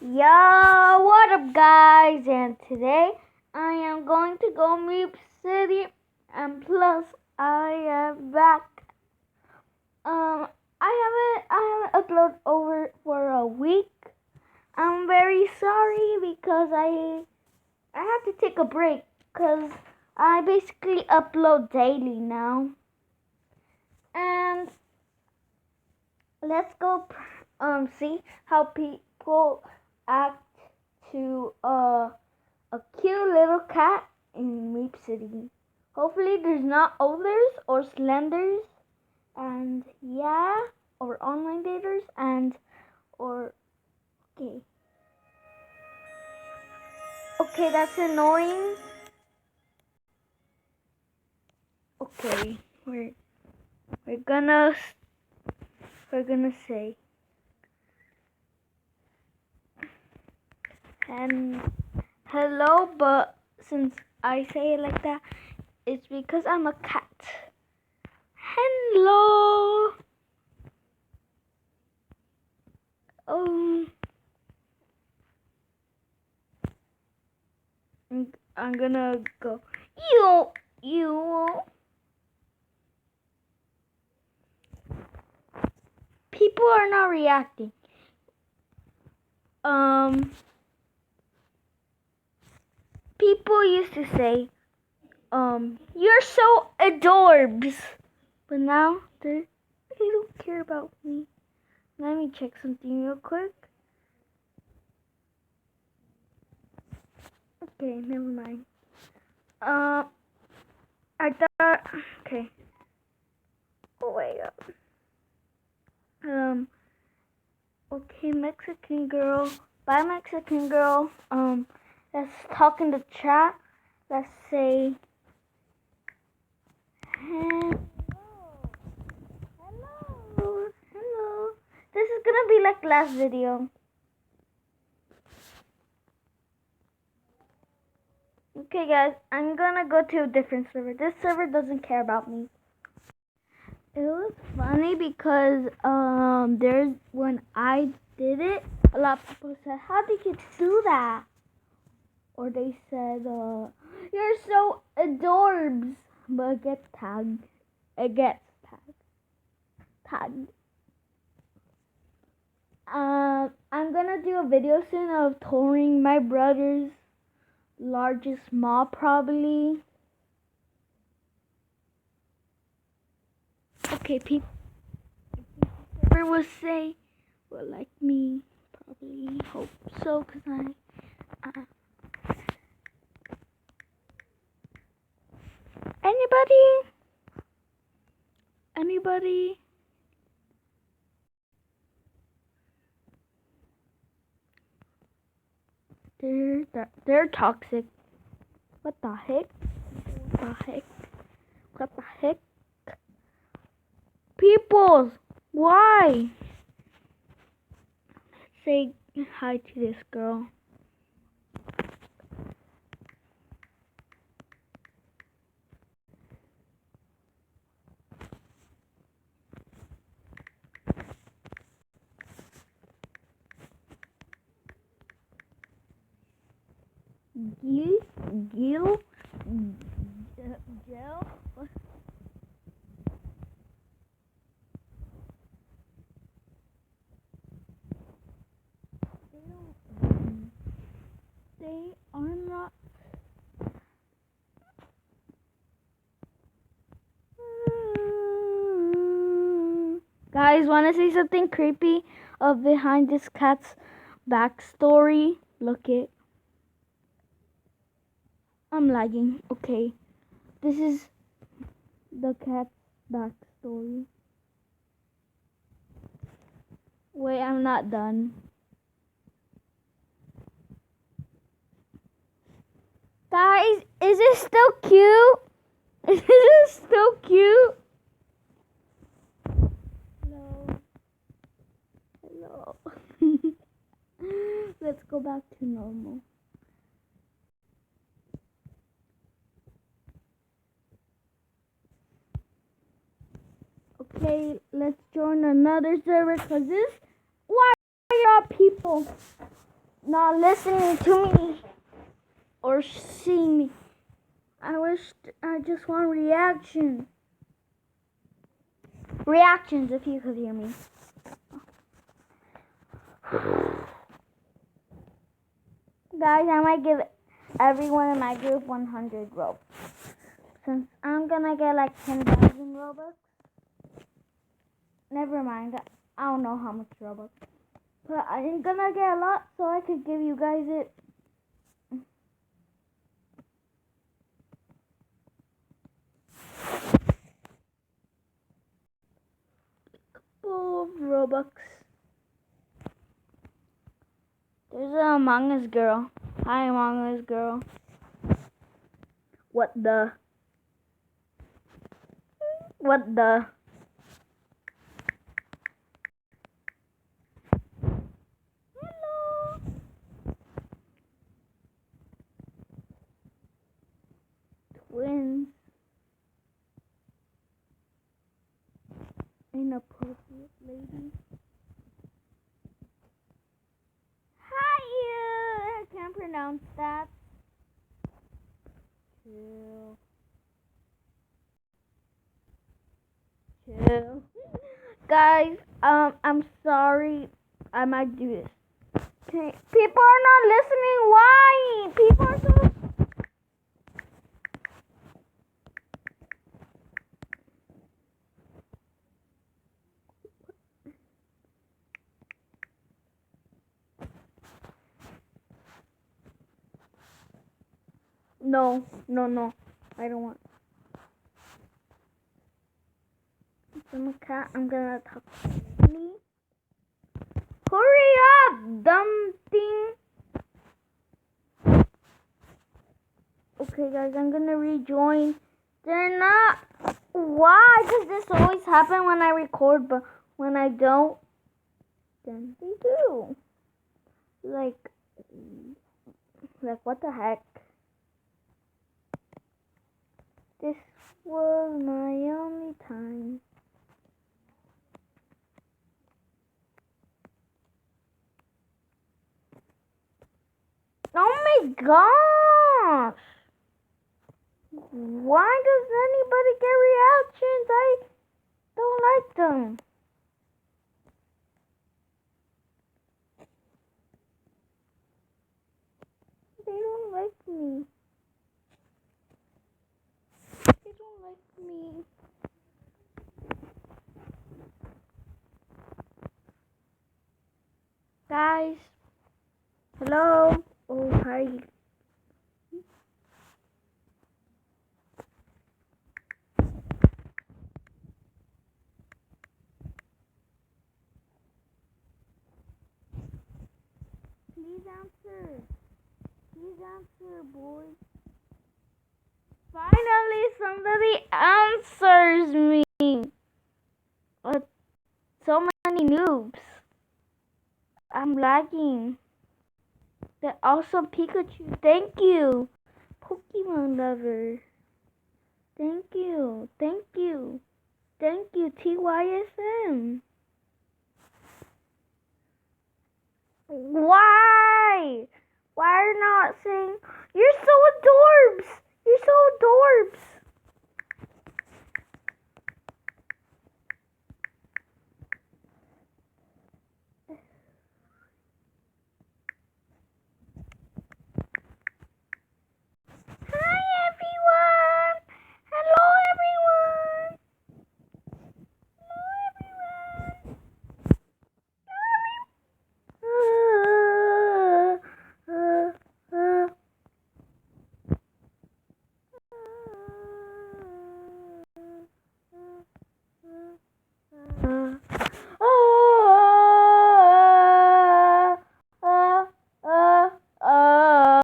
Yo, what up guys? And today I am going to go Meep City, and plus I am back. I haven't uploaded over for a week. I'm very sorry because I have to take a break because I basically upload daily now. And let's go see how people act to a cute little cat in Meep City. Hopefully there's not others or slenders and yeah, or online daters and or okay. Okay, that's annoying. Okay, we're gonna say and hello, but since I say it like that, it's because I'm a cat. Hello. I'm gonna go. You. People are not reacting. People used to say, you're so adorbs, but now they don't care about me. Let me check something real quick. Okay, never mind. I thought. Okay. Oh wait up. Okay, Mexican girl. Bye, Mexican girl. Let's talk in the chat. Let's say hello. Hello. This is gonna be like last video. Okay, guys, I'm gonna go to a different server. This server doesn't care about me. It was funny because there's when I did it, a lot of people said, "How did you do that?" Or they said, "You're so adorbs," but it gets tagged. It gets tagged. I'm gonna do a video soon of touring my brother's largest mall, probably. Okay, people will say, well, like me, probably hope so, cause anybody? They're toxic. What the heck? What the heck? People, why? Say hi to this girl. Gil? Gel? They are not. Guys, wanna see something creepy of behind this cat's backstory? Look it. I'm lagging. Okay. This is the cat's backstory. Wait, I'm not done. Guys, is it still cute? Is it still cute? Hello. Let's go back to normal. Okay, let's join another server because this. Why are y'all people? not listening to me or seeing me. I just want reactions. Reactions if you could hear me. Guys, I might give everyone in my group 100 Robux. Since I'm gonna get like 10,000 Robux. Never mind. I don't know how much Robux. But I'm gonna get a lot so I could give you guys it. Full of Robux. There's an Among Us girl. Hi, Among Us girl. What the? What the? Hello. Twins. Inappropriate lady. Hi, I can't pronounce that. Chill. Chill. Guys, I'm sorry. I might do this. Okay. People are not listening. Why? People are so... No. I don't want. I'm a cat. I'm gonna talk to me. Hurry up, dumb thing. Okay, guys, I'm gonna rejoin. They're not. Why does this always happen when I record, but when I don't, then they do? Like what the heck? This was my only time. Oh my gosh! Why does anybody get reactions? I don't like them. They don't like me. They don't like me. Guys. Hello. Oh, hi. Please answer. Please answer, boy. Finally, somebody answers me. But so many noobs. I'm lagging. They're also Pikachu. Thank you, Pokemon lover. Thank you. Thank you. Thank you, TYSM. Why? Why are you not saying you're so adorbs? You're so adorbs.